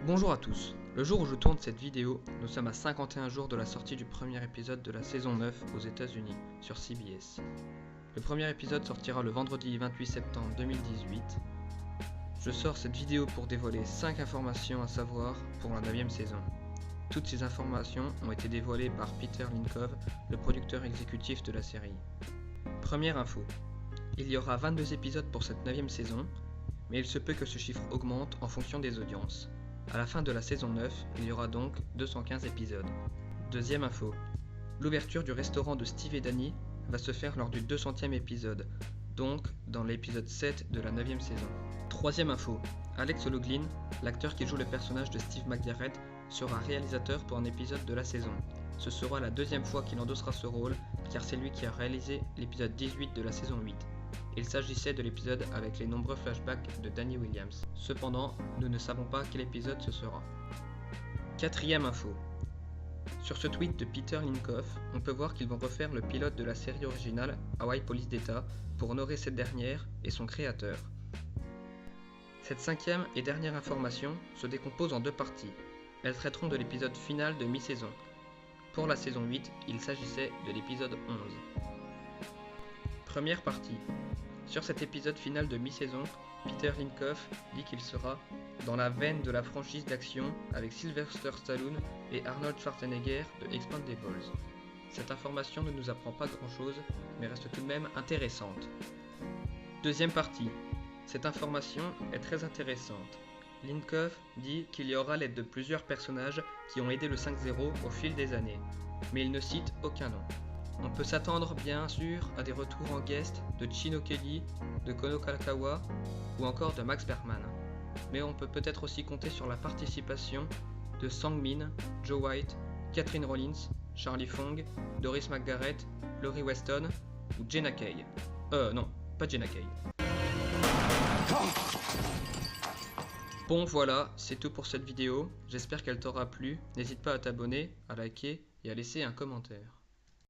Bonjour à tous, le jour où je tourne cette vidéo, nous sommes à 51 jours de la sortie du premier épisode de la saison 9 aux États-Unis sur CBS. Le premier épisode sortira le vendredi 28 septembre 2018. Je sors cette vidéo pour dévoiler 5 informations à savoir pour la 9ème saison. Toutes ces informations ont été dévoilées par Peter Linkove, le producteur exécutif de la série. Première info, il y aura 22 épisodes pour cette 9ème saison, mais il se peut que ce chiffre augmente en fonction des audiences. À la fin de la saison 9, il y aura donc 215 épisodes. Deuxième info, l'ouverture du restaurant de Steve et Danny va se faire lors du 200e épisode, donc dans l'épisode 7 de la 9ème saison. Troisième info, Alex Loglin, l'acteur qui joue le personnage de Steve McGarrett, sera réalisateur pour un épisode de la saison. Ce sera la deuxième fois qu'il endossera ce rôle, car c'est lui qui a réalisé l'épisode 18 de la saison 8. Il s'agissait de l'épisode avec les nombreux flashbacks de Danny Williams. Cependant, nous ne savons pas quel épisode ce sera. Quatrième info. Sur ce tweet de Peter Linkove, on peut voir qu'ils vont refaire le pilote de la série originale Hawaii Police d'État pour honorer cette dernière et son créateur. Cette cinquième et dernière information se décompose en deux parties. Elles traiteront de l'épisode final de mi-saison. Pour la saison 8, il s'agissait de l'épisode 11. Première partie. Sur cet épisode final de mi-saison, Peter Linkove dit qu'il sera dans la veine de la franchise d'action avec Sylvester Stallone et Arnold Schwarzenegger de Expendables. Cette information ne nous apprend pas grand-chose, mais reste tout de même intéressante. Deuxième partie. Cette information est très intéressante. Linkove dit qu'il y aura l'aide de plusieurs personnages qui ont aidé le 5-0 au fil des années, mais il ne cite aucun nom. On peut s'attendre bien sûr à des retours en guest de Chino Kelly, de Kono Kalakaua ou encore de Max Bergman. Mais on peut peut-être aussi compter sur la participation de Sang Min, Joe White, Catherine Rollins, Charlie Fong, Doris McGarrett, Laurie Weston ou Jenna Kay. Non, pas Jenna Kay. Bon voilà, c'est tout pour cette vidéo, j'espère qu'elle t'aura plu, n'hésite pas à t'abonner, à liker et à laisser un commentaire.